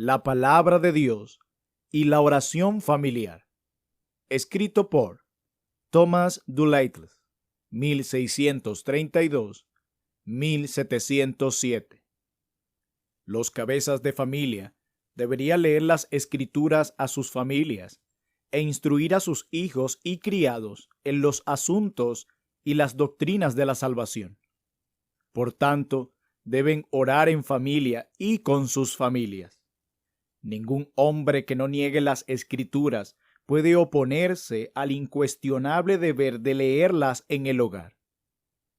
la palabra de Dios y la oración familiar. Escrito por Thomas Doolittle, 1632-1707. Los cabezas de familia deberían leer las escrituras a sus familias e instruir a sus hijos y criados en los asuntos y las doctrinas de la salvación. Por tanto, deben orar en familia y con sus familias. Ningún hombre que no niegue las escrituras puede oponerse al incuestionable deber de leerlas en el hogar.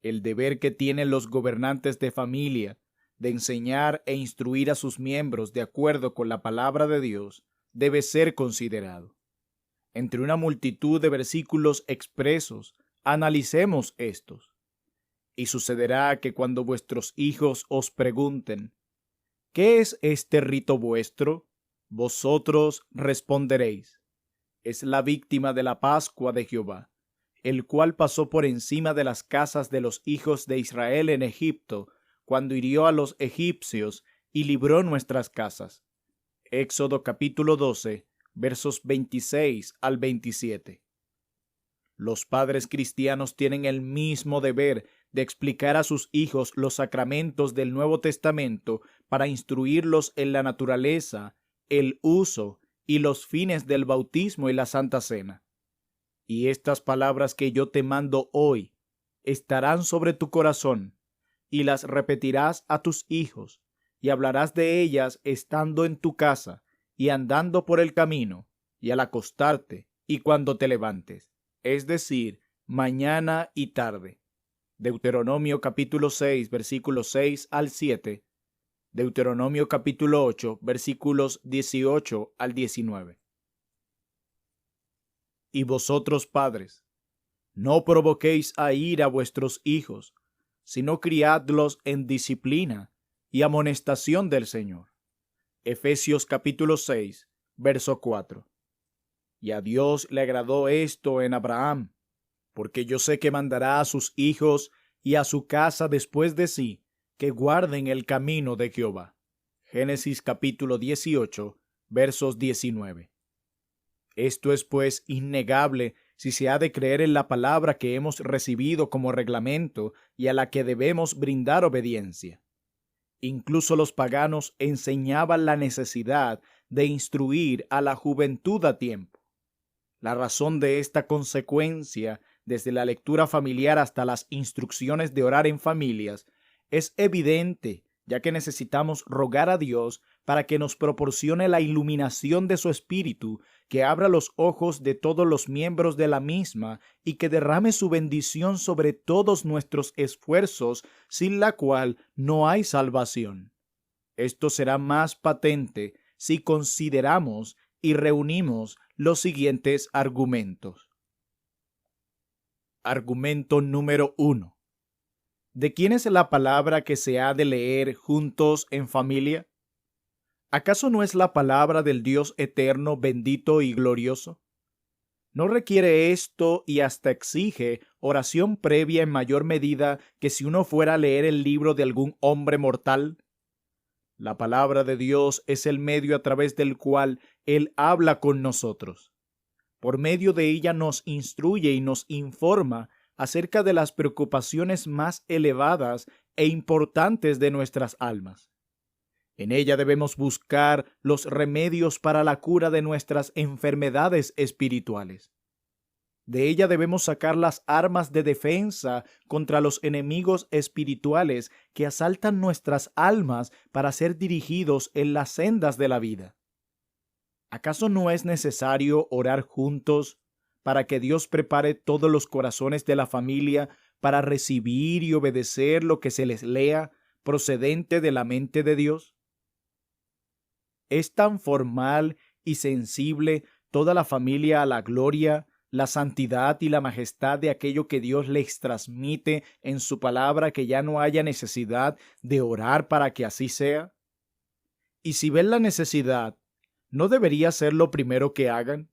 El deber que tienen los gobernantes de familia de enseñar e instruir a sus miembros de acuerdo con la palabra de Dios debe ser considerado. Entre una multitud de versículos expresos, analicemos estos. Y sucederá que cuando vuestros hijos os pregunten, ¿qué es este rito vuestro? Vosotros responderéis, es la víctima de la Pascua de Jehová, el cual pasó por encima de las casas de los hijos de Israel en Egipto, cuando hirió a los egipcios y libró nuestras casas. Éxodo capítulo 12, versos 26 al 27. Los padres cristianos tienen el mismo deber de explicar a sus hijos los sacramentos del Nuevo Testamento para instruirlos en la naturaleza, el uso y los fines del bautismo y la Santa Cena. Y estas palabras que yo te mando hoy estarán sobre tu corazón, y las repetirás a tus hijos, y hablarás de ellas estando en tu casa, y andando por el camino, y al acostarte, y cuando te levantes, es decir, mañana y tarde. Deuteronomio capítulo 6, versículos 6 al 7, Deuteronomio capítulo 8, versículos 18 al 19. Y vosotros, padres, no provoquéis a ira a vuestros hijos, sino criadlos en disciplina y amonestación del Señor. Efesios capítulo 6, verso 4. Y a Dios le agradó esto en Abraham, porque yo sé que mandará a sus hijos y a su casa después de sí, que guarden el camino de Jehová. Génesis capítulo 18, versos 19. Esto es pues innegable si se ha de creer en la palabra que hemos recibido como reglamento y a la que debemos brindar obediencia. Incluso los paganos enseñaban la necesidad de instruir a la juventud a tiempo. La razón de esta consecuencia, desde la lectura familiar hasta las instrucciones de orar en familias, es evidente, ya que necesitamos rogar a Dios para que nos proporcione la iluminación de su Espíritu, que abra los ojos de todos los miembros de la misma y que derrame su bendición sobre todos nuestros esfuerzos, sin la cual no hay salvación. Esto será más patente si consideramos y reunimos los siguientes argumentos. Argumento número 1. ¿De quién es la palabra que se ha de leer juntos en familia? ¿Acaso no es la palabra del Dios eterno, bendito y glorioso? ¿No requiere esto y hasta exige oración previa en mayor medida que si uno fuera a leer el libro de algún hombre mortal? La palabra de Dios es el medio a través del cual Él habla con nosotros. Por medio de ella nos instruye y nos informa acerca de las preocupaciones más elevadas e importantes de nuestras almas. En ella debemos buscar los remedios para la cura de nuestras enfermedades espirituales. De ella debemos sacar las armas de defensa contra los enemigos espirituales que asaltan nuestras almas para ser dirigidos en las sendas de la vida. ¿Acaso no es necesario orar juntos para que Dios prepare todos los corazones de la familia para recibir y obedecer lo que se les lea procedente de la mente de Dios? ¿Es tan formal y sensible toda la familia a la gloria, la santidad y la majestad de aquello que Dios les transmite en su palabra que ya no haya necesidad de orar para que así sea? Y si ven la necesidad, ¿no debería ser lo primero que hagan?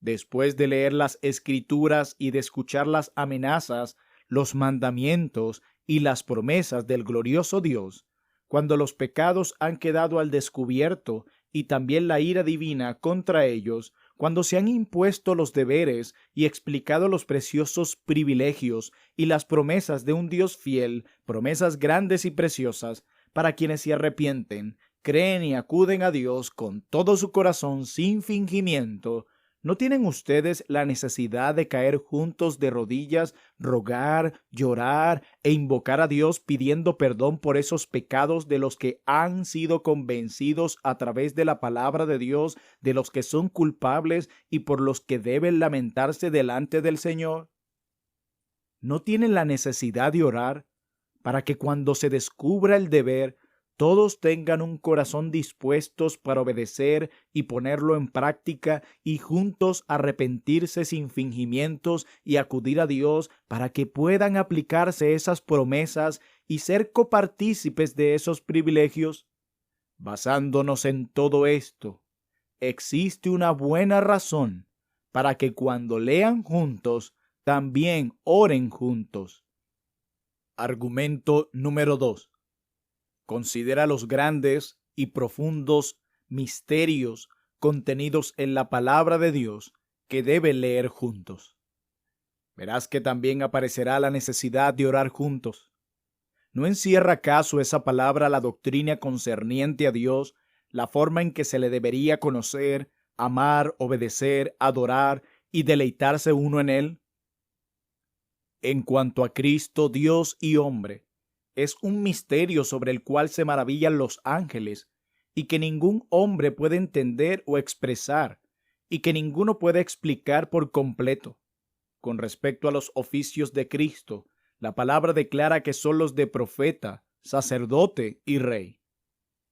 Después de leer las Escrituras y de escuchar las amenazas, los mandamientos y las promesas del glorioso Dios, cuando los pecados han quedado al descubierto y también la ira divina contra ellos cuando se han impuesto los deberes y explicado los preciosos privilegios y las promesas de un Dios fiel, promesas grandes y preciosas para quienes se arrepienten, creen y acuden a Dios con todo su corazón sin fingimiento. ¿No tienen ustedes la necesidad de caer juntos de rodillas, rogar, llorar e invocar a Dios pidiendo perdón por esos pecados de los que han sido convencidos a través de la palabra de Dios, de los que son culpables y por los que deben lamentarse delante del Señor? ¿No tienen la necesidad de orar para que cuando se descubra el deber, todos tengan un corazón dispuestos para obedecer y ponerlo en práctica y juntos arrepentirse sin fingimientos y acudir a Dios para que puedan aplicarse esas promesas y ser copartícipes de esos privilegios? Basándonos en todo esto, existe una buena razón para que cuando lean juntos, también oren juntos. Argumento número 2. Considera los grandes y profundos misterios contenidos en la palabra de Dios que deben leer juntos. Verás que también aparecerá la necesidad de orar juntos. ¿No encierra acaso esa palabra la doctrina concerniente a Dios, la forma en que se le debería conocer, amar, obedecer, adorar y deleitarse uno en Él? En cuanto a Cristo, Dios y hombre, es un misterio sobre el cual se maravillan los ángeles y que ningún hombre puede entender o expresar y que ninguno puede explicar por completo. Con respecto a los oficios de Cristo, la palabra declara que son los de profeta, sacerdote y rey.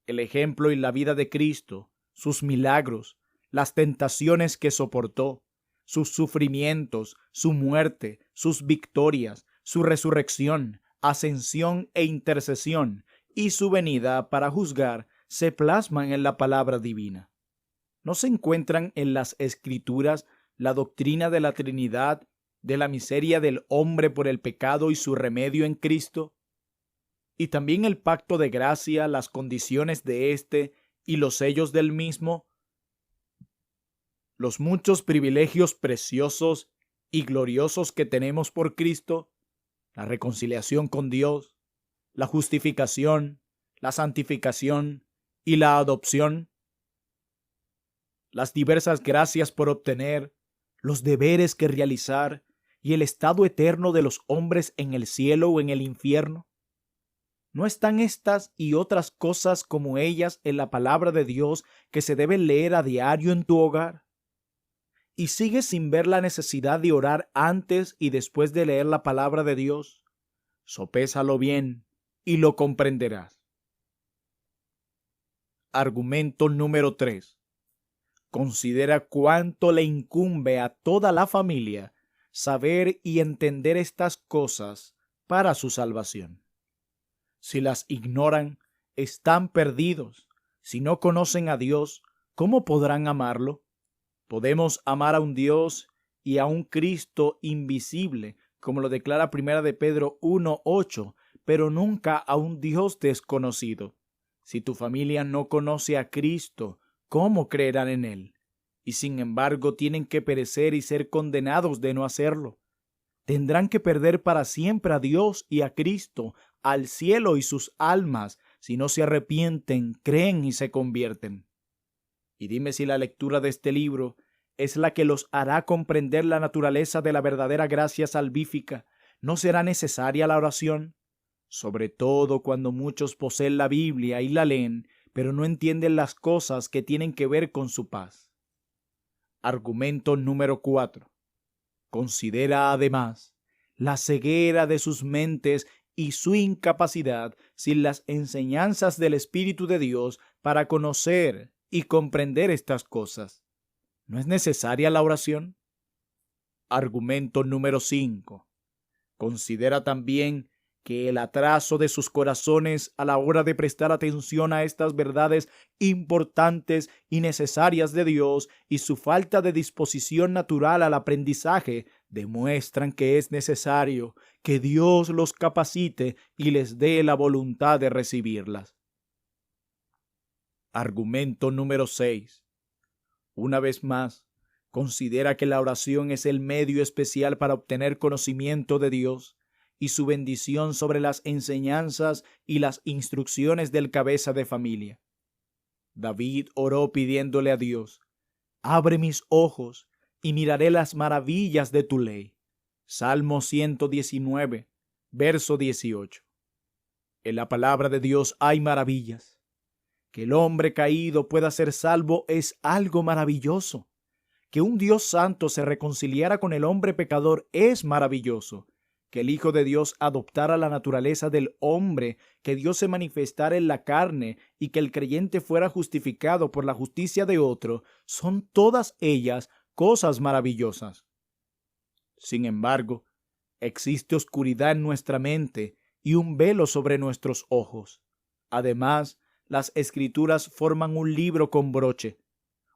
El ejemplo y la vida de Cristo, sus milagros, las tentaciones que soportó, sus sufrimientos, su muerte, sus victorias, su resurrección, ascensión e intercesión, y su venida para juzgar, se plasman en la palabra divina. ¿No se encuentran en las Escrituras la doctrina de la Trinidad, de la miseria del hombre por el pecado y su remedio en Cristo? Y también el pacto de gracia, las condiciones de éste y los sellos del mismo, los muchos privilegios preciosos y gloriosos que tenemos por Cristo, la reconciliación con Dios, la justificación, la santificación y la adopción, las diversas gracias por obtener, los deberes que realizar y el estado eterno de los hombres en el cielo o en el infierno. ¿No están estas y otras cosas como ellas en la palabra de Dios que se deben leer a diario en tu hogar? ¿Y sigues sin ver la necesidad de orar antes y después de leer la palabra de Dios? Sopésalo bien y lo comprenderás. Argumento número 3. Considera cuánto le incumbe a toda la familia saber y entender estas cosas para su salvación. Si las ignoran, están perdidos. Si no conocen a Dios, ¿cómo podrán amarlo? Podemos amar a un Dios y a un Cristo invisible, como lo declara 1 de Pedro 1:8, pero nunca a un Dios desconocido. Si tu familia no conoce a Cristo, ¿cómo creerán en Él? Y sin embargo tienen que perecer y ser condenados de no hacerlo. Tendrán que perder para siempre a Dios y a Cristo, al cielo y sus almas, si no se arrepienten, creen y se convierten. Y dime si la lectura de este libro es la que los hará comprender la naturaleza de la verdadera gracia salvífica. ¿No será necesaria la oración? Sobre todo cuando muchos poseen la Biblia y la leen, pero no entienden las cosas que tienen que ver con su paz. Argumento número 4. Considera además la ceguera de sus mentes y su incapacidad sin las enseñanzas del Espíritu de Dios para conocer y comprender estas cosas. ¿No es necesaria la oración? Argumento número 5. Considera también que el atraso de sus corazones a la hora de prestar atención a estas verdades importantes y necesarias de Dios y su falta de disposición natural al aprendizaje demuestran que es necesario que Dios los capacite y les dé la voluntad de recibirlas. Argumento número 6. Una vez más, considera que la oración es el medio especial para obtener conocimiento de Dios y su bendición sobre las enseñanzas y las instrucciones del cabeza de familia. David oró pidiéndole a Dios: abre mis ojos y miraré las maravillas de tu ley. Salmo 119, verso 18. En la palabra de Dios hay maravillas. Que el hombre caído pueda ser salvo es algo maravilloso. Que un Dios santo se reconciliara con el hombre pecador es maravilloso. Que el Hijo de Dios adoptara la naturaleza del hombre, que Dios se manifestara en la carne y que el creyente fuera justificado por la justicia de otro, son todas ellas cosas maravillosas. Sin embargo, existe oscuridad en nuestra mente y un velo sobre nuestros ojos. Además, las Escrituras forman un libro con broche,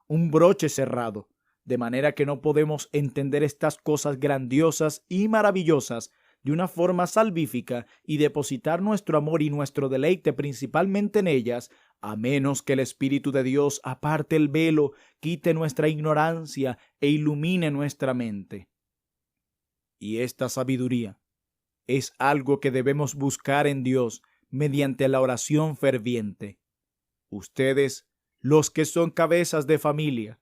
un broche cerrado, de manera que no podemos entender estas cosas grandiosas y maravillosas de una forma salvífica y depositar nuestro amor y nuestro deleite principalmente en ellas, a menos que el Espíritu de Dios aparte el velo, quite nuestra ignorancia e ilumine nuestra mente. Y esta sabiduría es algo que debemos buscar en Dios mediante la oración ferviente. Ustedes, los que son cabezas de familia,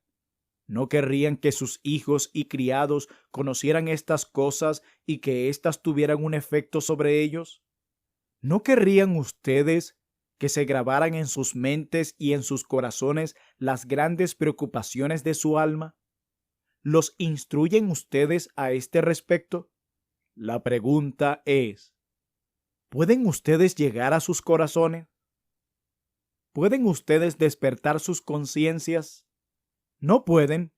¿no querrían que sus hijos y criados conocieran estas cosas y que éstas tuvieran un efecto sobre ellos? ¿No querrían ustedes que se grabaran en sus mentes y en sus corazones las grandes preocupaciones de su alma? ¿Los instruyen ustedes a este respecto? La pregunta es: ¿pueden ustedes llegar a sus corazones? ¿Pueden ustedes despertar sus conciencias? No pueden.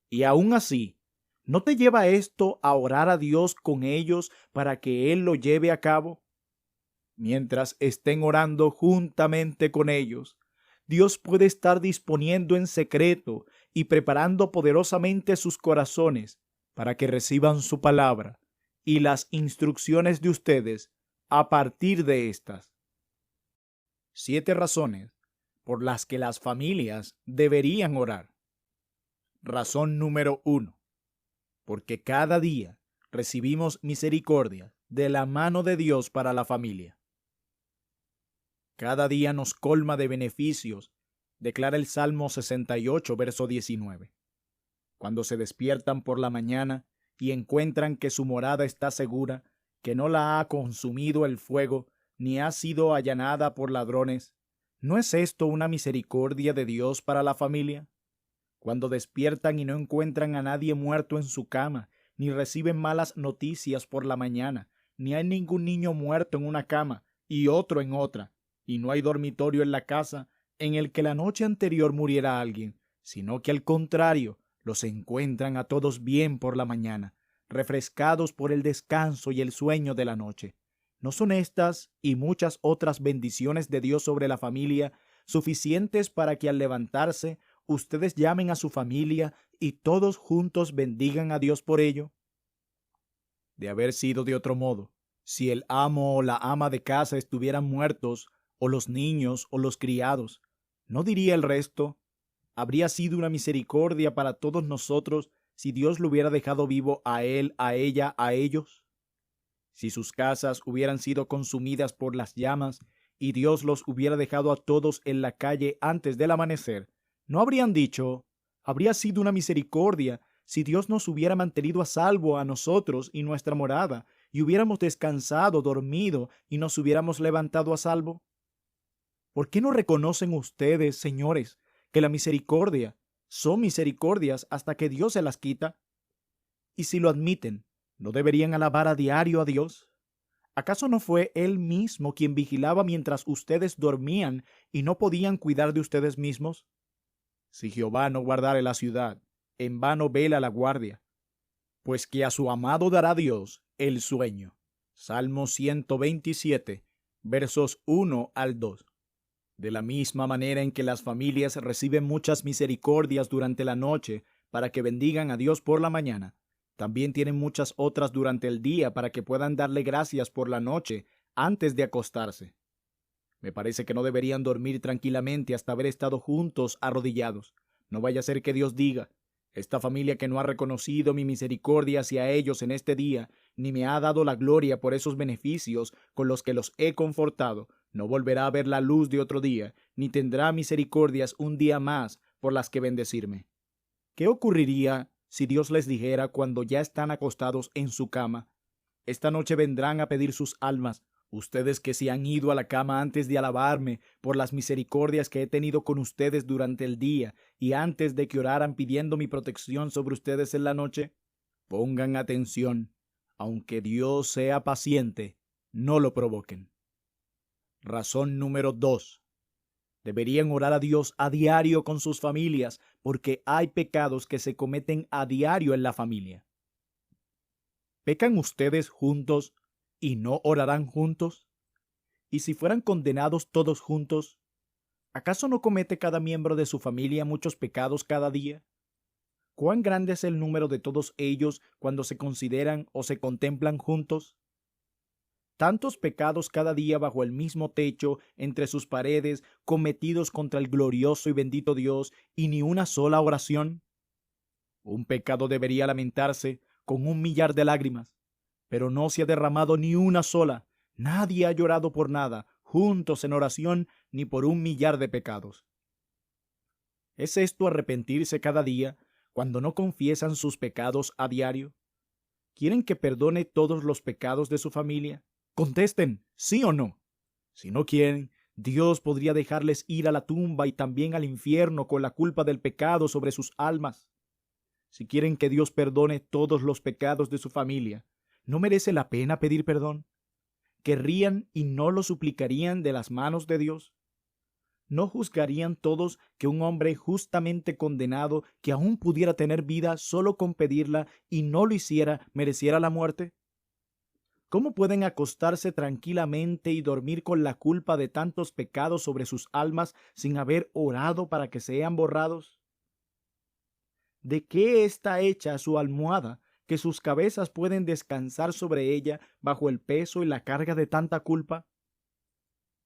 Y aún así, ¿no te lleva esto a orar a Dios con ellos para que Él lo lleve a cabo? Mientras estén orando juntamente con ellos, Dios puede estar disponiendo en secreto y preparando poderosamente sus corazones para que reciban su palabra y las instrucciones de ustedes a partir de estas. 7 razones por las que las familias deberían orar. Razón número 1. Porque cada día recibimos misericordia de la mano de Dios para la familia. Cada día nos colma de beneficios, declara el Salmo 68, verso 19. Cuando se despiertan por la mañana y encuentran que su morada está segura, que no la ha consumido el fuego, ni ha sido allanada por ladrones, ¿no es esto una misericordia de Dios para la familia? Cuando despiertan y no encuentran a nadie muerto en su cama, ni reciben malas noticias por la mañana, ni hay ningún niño muerto en una cama y otro en otra, y no hay dormitorio en la casa en el que la noche anterior muriera alguien, sino que al contrario, los encuentran a todos bien por la mañana, refrescados por el descanso y el sueño de la noche. ¿No son estas y muchas otras bendiciones de Dios sobre la familia suficientes para que al levantarse ustedes llamen a su familia y todos juntos bendigan a Dios por ello? De haber sido de otro modo, si el amo o la ama de casa estuvieran muertos, o los niños o los criados, ¿no diría el resto? Habría sido una misericordia para todos nosotros si Dios lo hubiera dejado vivo a él, a ella, a ellos. Si sus casas hubieran sido consumidas por las llamas y Dios los hubiera dejado a todos en la calle antes del amanecer, ¿no habrían dicho: habría sido una misericordia si Dios nos hubiera mantenido a salvo a nosotros y nuestra morada, y hubiéramos descansado, dormido, y nos hubiéramos levantado a salvo? ¿Por qué no reconocen ustedes, señores, que la misericordia son misericordias hasta que Dios se las quita? Y si lo admiten, ¿no deberían alabar a diario a Dios? ¿Acaso no fue Él mismo quien vigilaba mientras ustedes dormían y no podían cuidar de ustedes mismos? Si Jehová no guardare la ciudad, en vano vela la guardia. Pues que a su amado dará Dios el sueño. Salmo 127, versos 1 al 2. De la misma manera en que las familias reciben muchas misericordias durante la noche para que bendigan a Dios por la mañana, también tienen muchas otras durante el día para que puedan darle gracias por la noche antes de acostarse. Me parece que no deberían dormir tranquilamente hasta haber estado juntos arrodillados. No vaya a ser que Dios diga: esta familia que no ha reconocido mi misericordia hacia ellos en este día, ni me ha dado la gloria por esos beneficios con los que los he confortado, no volverá a ver la luz de otro día, ni tendrá misericordias un día más por las que bendecirme. ¿Qué ocurriría si Dios les dijera cuando ya están acostados en su cama: esta noche vendrán a pedir sus almas, ustedes que se han ido a la cama antes de alabarme por las misericordias que he tenido con ustedes durante el día y antes de que oraran pidiendo mi protección sobre ustedes en la noche? Pongan atención. Aunque Dios sea paciente, no lo provoquen. Razón número 2. Deberían orar a Dios a diario con sus familias, porque hay pecados que se cometen a diario en la familia. ¿Pecan ustedes juntos y no orarán juntos? ¿Y si fueran condenados todos juntos, acaso no comete cada miembro de su familia muchos pecados cada día? ¿Cuán grande es el número de todos ellos cuando se consideran o se contemplan juntos? Tantos pecados cada día bajo el mismo techo, entre sus paredes, cometidos contra el glorioso y bendito Dios, y ni una sola oración. Un pecado debería lamentarse con 1 millar de lágrimas, pero no se ha derramado ni una sola. Nadie ha llorado por nada, juntos en oración, ni por 1 millar de pecados. ¿Es esto arrepentirse cada día cuando no confiesan sus pecados a diario? ¿Quieren que perdone todos los pecados de su familia? Contesten, ¿sí o no? Si no quieren, Dios podría dejarles ir a la tumba y también al infierno con la culpa del pecado sobre sus almas. Si quieren que Dios perdone todos los pecados de su familia, ¿no merece la pena pedir perdón? ¿Querrían y no lo suplicarían de las manos de Dios? ¿No juzgarían todos que un hombre justamente condenado, que aún pudiera tener vida solo con pedirla y no lo hiciera, mereciera la muerte? ¿Cómo pueden acostarse tranquilamente y dormir con la culpa de tantos pecados sobre sus almas sin haber orado para que sean borrados? ¿De qué está hecha su almohada, que sus cabezas pueden descansar sobre ella bajo el peso y la carga de tanta culpa?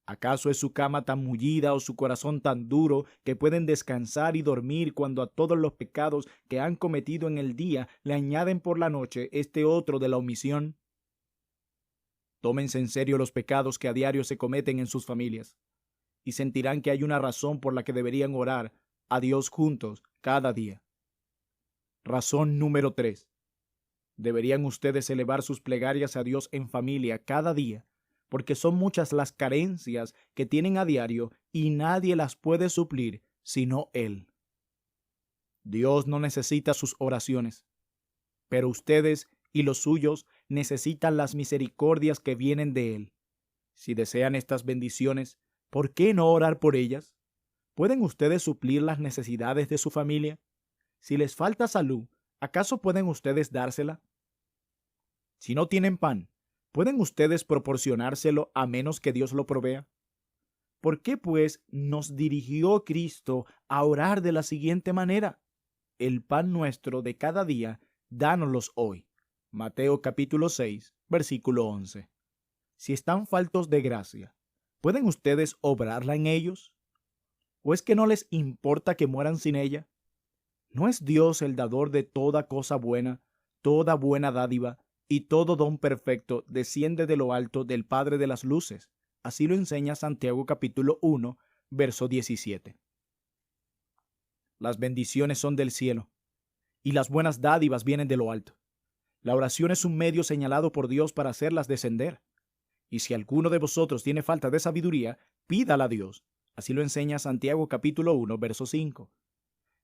¿Acaso es su cama tan mullida o su corazón tan duro que pueden descansar y dormir cuando a todos los pecados que han cometido en el día le añaden por la noche este otro de la omisión? Tómense en serio los pecados que a diario se cometen en sus familias, y sentirán que hay una razón por la que deberían orar a Dios juntos cada día. Razón número 3. Deberían ustedes elevar sus plegarias a Dios en familia cada día, porque son muchas las carencias que tienen a diario y nadie las puede suplir sino Él. Dios no necesita sus oraciones, pero ustedes y los suyos necesitan las misericordias que vienen de Él. Si desean estas bendiciones, ¿por qué no orar por ellas? ¿Pueden ustedes suplir las necesidades de su familia? Si les falta salud, ¿acaso pueden ustedes dársela? Si no tienen pan, ¿pueden ustedes proporcionárselo a menos que Dios lo provea? ¿Por qué, pues, nos dirigió Cristo a orar de la siguiente manera? El pan nuestro de cada día, dánoslos hoy. Mateo capítulo 6, versículo 11. Si están faltos de gracia, ¿pueden ustedes obrarla en ellos? ¿O es que no les importa que mueran sin ella? ¿No es Dios el dador de toda cosa buena, toda buena dádiva, y todo don perfecto desciende de lo alto del Padre de las luces? Así lo enseña Santiago capítulo 1, verso 17. Las bendiciones son del cielo, y las buenas dádivas vienen de lo alto. La oración es un medio señalado por Dios para hacerlas descender. Y si alguno de vosotros tiene falta de sabiduría, pídala a Dios. Así lo enseña Santiago capítulo 1, verso 5.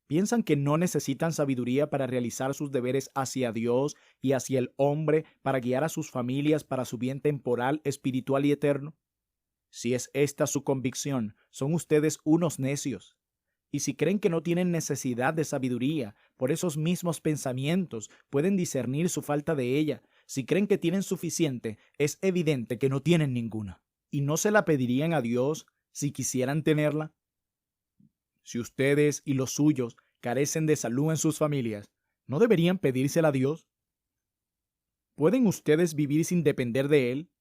¿Piensan que no necesitan sabiduría para realizar sus deberes hacia Dios y hacia el hombre, para guiar a sus familias para su bien temporal, espiritual y eterno? Si es esta su convicción, son ustedes unos necios. Y si creen que no tienen necesidad de sabiduría, por esos mismos pensamientos pueden discernir su falta de ella. Si creen que tienen suficiente, es evidente que no tienen ninguna. ¿Y no se la pedirían a Dios si quisieran tenerla? Si ustedes y los suyos carecen de salud en sus familias, ¿no deberían pedírsela a Dios? ¿Pueden ustedes vivir sin depender de Él?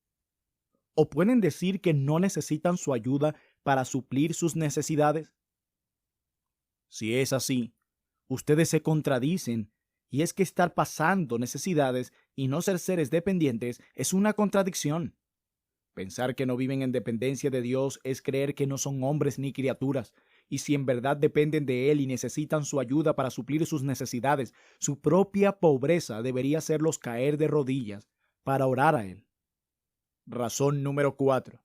¿O pueden decir que no necesitan su ayuda para suplir sus necesidades? Si es así, ustedes se contradicen, y es que estar pasando necesidades y no ser seres dependientes es una contradicción. Pensar que no viven en dependencia de Dios es creer que no son hombres ni criaturas, y si en verdad dependen de Él y necesitan su ayuda para suplir sus necesidades, su propia pobreza debería hacerlos caer de rodillas para orar a Él. Razón número 4.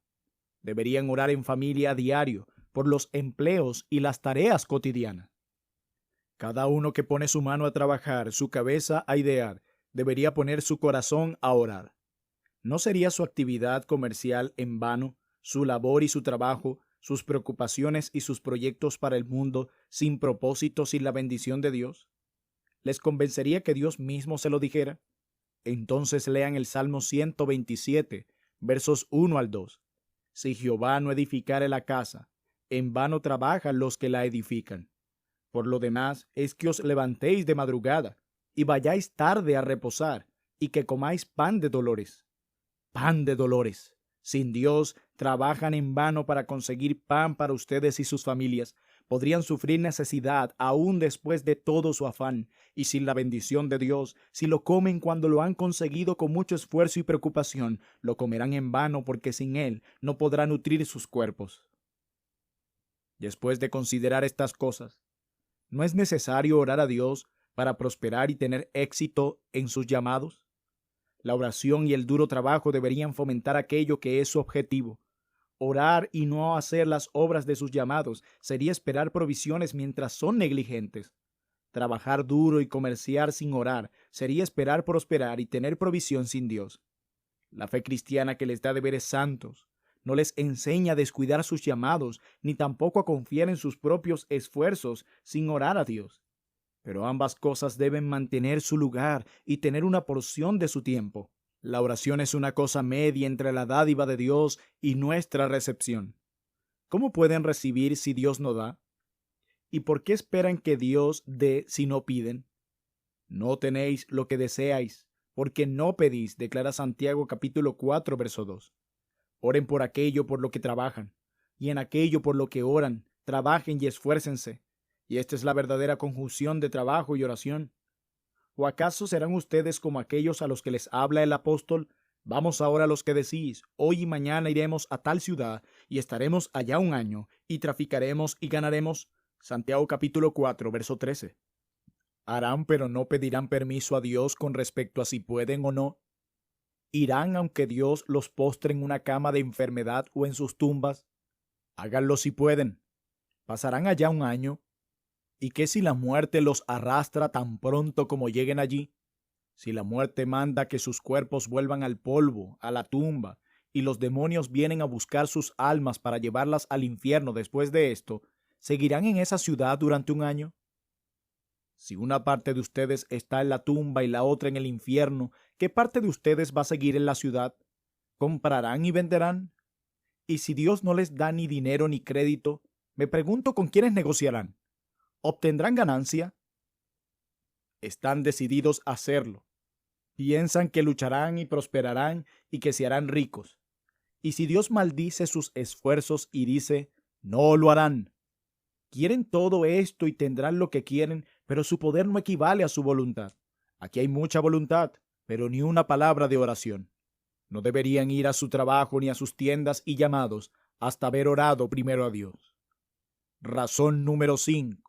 Deberían orar en familia a diario por los empleos y las tareas cotidianas. Cada uno que pone su mano a trabajar, su cabeza a idear, debería poner su corazón a orar. ¿No sería su actividad comercial en vano, su labor y su trabajo, sus preocupaciones y sus proyectos para el mundo sin propósito, sin la bendición de Dios? ¿Les convencería que Dios mismo se lo dijera? Entonces lean el Salmo 127, versos 1 al 2. Si Jehová no edificare la casa, en vano trabajan los que la edifican. Por lo demás, es que os levantéis de madrugada, y vayáis tarde a reposar, y que comáis pan de dolores. Pan de dolores. Sin Dios, trabajan en vano para conseguir pan para ustedes y sus familias. Podrían sufrir necesidad aún después de todo su afán, y sin la bendición de Dios, si lo comen cuando lo han conseguido con mucho esfuerzo y preocupación, lo comerán en vano porque sin Él no podrán nutrir sus cuerpos. Después de considerar estas cosas, ¿no es necesario orar a Dios para prosperar y tener éxito en sus llamados? La oración y el duro trabajo deberían fomentar aquello que es su objetivo. Orar y no hacer las obras de sus llamados sería esperar provisiones mientras son negligentes. Trabajar duro y comerciar sin orar sería esperar prosperar y tener provisión sin Dios. La fe cristiana que les da deberes santos no les enseña a descuidar sus llamados, ni tampoco a confiar en sus propios esfuerzos sin orar a Dios. Pero ambas cosas deben mantener su lugar y tener una porción de su tiempo. La oración es una cosa media entre la dádiva de Dios y nuestra recepción. ¿Cómo pueden recibir si Dios no da? ¿Y por qué esperan que Dios dé si no piden? No tenéis lo que deseáis, porque no pedís, declara Santiago capítulo 4, verso 2. Oren por aquello por lo que trabajan, y en aquello por lo que oran, trabajen y esfuércense. Y esta es la verdadera conjunción de trabajo y oración. ¿O acaso serán ustedes como aquellos a los que les habla el apóstol? Vamos ahora a los que decís, hoy y mañana iremos a tal ciudad, y estaremos allá un año, y traficaremos y ganaremos. Santiago capítulo 4, verso 13. Harán, pero no pedirán permiso a Dios con respecto a si pueden o no. Irán aunque Dios los postre en una cama de enfermedad o en sus tumbas. Háganlo si pueden. Pasarán allá un año. ¿Y qué si la muerte los arrastra tan pronto como lleguen allí? Si la muerte manda que sus cuerpos vuelvan al polvo, a la tumba, y los demonios vienen a buscar sus almas para llevarlas al infierno después de esto, ¿seguirán en esa ciudad durante un año? Si una parte de ustedes está en la tumba y la otra en el infierno, ¿qué parte de ustedes va a seguir en la ciudad? ¿Comprarán y venderán? Y si Dios no les da ni dinero ni crédito, me pregunto con quiénes negociarán. ¿Obtendrán ganancia? Están decididos a hacerlo. Piensan que lucharán y prosperarán y que se harán ricos. Y si Dios maldice sus esfuerzos y dice, no lo harán. Quieren todo esto y tendrán lo que quieren, pero su poder no equivale a su voluntad. Aquí hay mucha voluntad, pero ni una palabra de oración. No deberían ir a su trabajo ni a sus tiendas y llamados hasta haber orado primero a Dios. Razón número 5.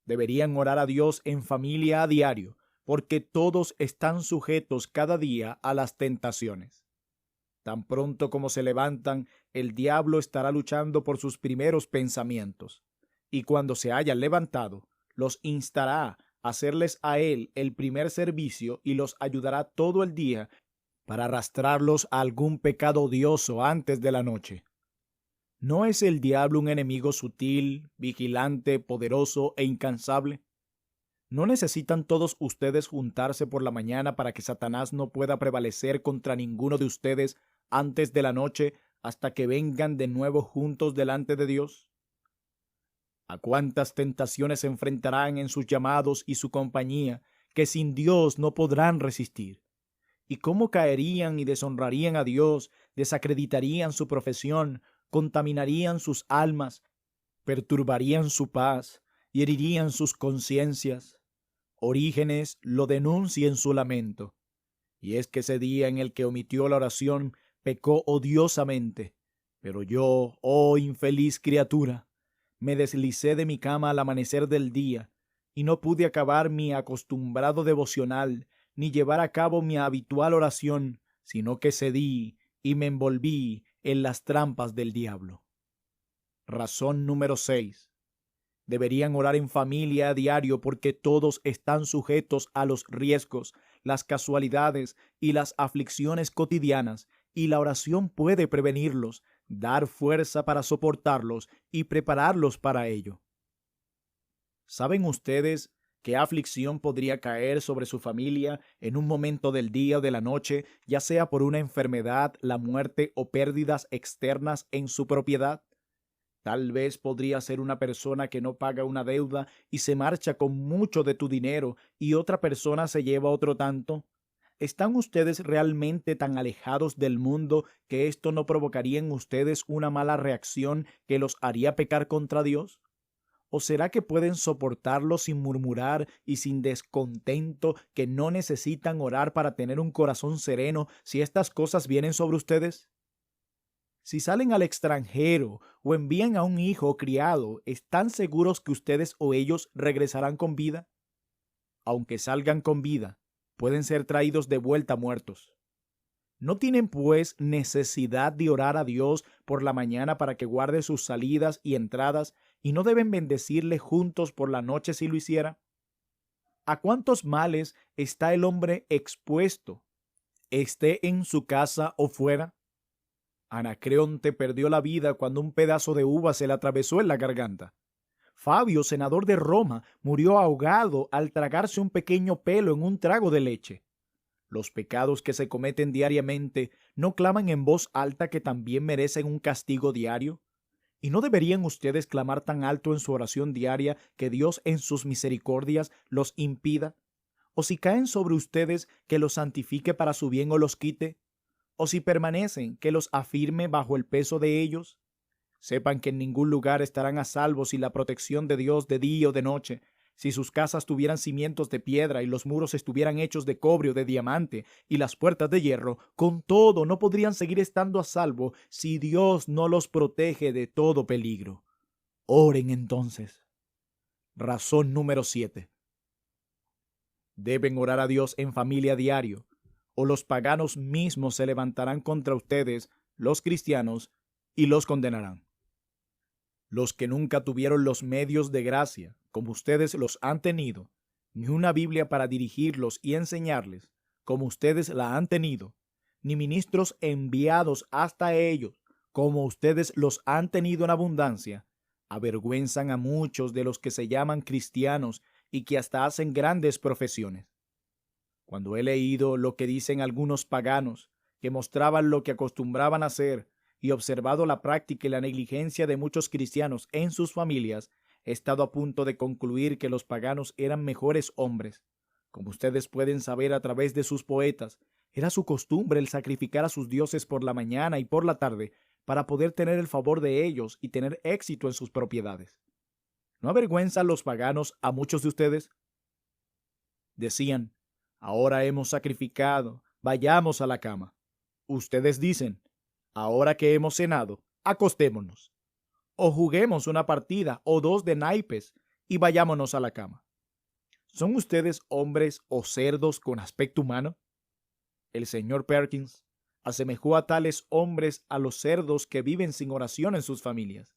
Deberían orar a Dios en familia a diario, porque todos están sujetos cada día a las tentaciones. Tan pronto como se levantan, el diablo estará luchando por sus primeros pensamientos, y cuando se hayan levantado, los instará a hacerles a él el primer servicio y los ayudará todo el día para arrastrarlos a algún pecado odioso antes de la noche. ¿No es el diablo un enemigo sutil, vigilante, poderoso e incansable? ¿No necesitan todos ustedes juntarse por la mañana para que Satanás no pueda prevalecer contra ninguno de ustedes antes de la noche hasta que vengan de nuevo juntos delante de Dios? ¿A cuántas tentaciones se enfrentarán en sus llamados y su compañía que sin Dios no podrán resistir? ¿Y cómo caerían y deshonrarían a Dios desacreditarían su profesión, contaminarían sus almas, perturbarían su paz y herirían sus conciencias. Orígenes lo denuncia en su lamento, y es que ese día en el que omitió la oración pecó odiosamente. Pero yo, oh infeliz criatura, me deslicé de mi cama al amanecer del día, y no pude acabar mi acostumbrado devocional, ni llevar a cabo mi habitual oración, sino que cedí y me envolví en las trampas del diablo. Razón número 6. Deberían orar en familia a diario porque todos están sujetos a los riesgos, las casualidades y las aflicciones cotidianas, y la oración puede prevenirlos, dar fuerza para soportarlos y prepararlos para ello. ¿Saben ustedes qué aflicción podría caer sobre su familia en un momento del día o de la noche, ya sea por una enfermedad, la muerte o pérdidas externas en su propiedad? Tal vez podría ser una persona que no paga una deuda y se marcha con mucho de tu dinero y otra persona se lleva otro tanto. ¿Están ustedes realmente tan alejados del mundo que esto no provocaría en ustedes una mala reacción que los haría pecar contra Dios? ¿O será que pueden soportarlo sin murmurar y sin descontento, que no necesitan orar para tener un corazón sereno si estas cosas vienen sobre ustedes? Si salen al extranjero o envían a un hijo o criado, ¿están seguros que ustedes o ellos regresarán con vida? Aunque salgan con vida, pueden ser traídos de vuelta muertos. ¿No tienen pues necesidad de orar a Dios por la mañana para que guarde sus salidas y entradas, y no deben bendecirle juntos por la noche si lo hiciera? ¿A cuántos males está el hombre expuesto, esté en su casa o fuera? Anacreonte perdió la vida cuando un pedazo de uva se le atravesó en la garganta. Fabio, senador de Roma, murió ahogado al tragarse un pequeño pelo en un trago de leche. Los pecados que se cometen diariamente no claman en voz alta que también merecen un castigo diario. ¿Y no deberían ustedes clamar tan alto en su oración diaria que Dios en sus misericordias los impida? ¿O si caen sobre ustedes, que los santifique para su bien o los quite? ¿O si permanecen, que los afirme bajo el peso de ellos? Sepan que en ningún lugar estarán a salvo sin la protección de Dios de día o de noche. Si sus casas tuvieran cimientos de piedra y los muros estuvieran hechos de cobre o de diamante y las puertas de hierro, con todo no podrían seguir estando a salvo si Dios no los protege de todo peligro. Oren entonces. Razón número 7. Deben orar a Dios en familia a diario, o los paganos mismos se levantarán contra ustedes, los cristianos, y los condenarán. Los que nunca tuvieron los medios de gracia, como ustedes los han tenido, ni una Biblia para dirigirlos y enseñarles, como ustedes la han tenido, ni ministros enviados hasta ellos, como ustedes los han tenido en abundancia, avergüenzan a muchos de los que se llaman cristianos y que hasta hacen grandes profesiones. Cuando he leído lo que dicen algunos paganos, que mostraban lo que acostumbraban a hacer, y observado la práctica y la negligencia de muchos cristianos en sus familias, he estado a punto de concluir que los paganos eran mejores hombres. Como ustedes pueden saber a través de sus poetas, era su costumbre el sacrificar a sus dioses por la mañana y por la tarde para poder tener el favor de ellos y tener éxito en sus propiedades. ¿No avergüenzan los paganos a muchos de ustedes? Decían: ahora hemos sacrificado, vayamos a la cama. Ustedes dicen: ahora que hemos cenado, acostémonos. O juguemos una partida o dos de naipes y vayámonos a la cama. ¿Son ustedes hombres o cerdos con aspecto humano? El señor Perkins asemejó a tales hombres a los cerdos que viven sin oración en sus familias,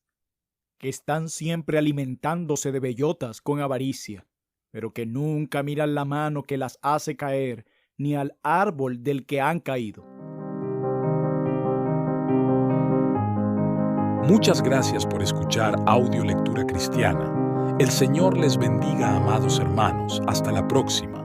que están siempre alimentándose de bellotas con avaricia, pero que nunca miran la mano que las hace caer, ni al árbol del que han caído. Muchas gracias por escuchar Audio Lectura Cristiana. El Señor les bendiga, amados hermanos. Hasta la próxima.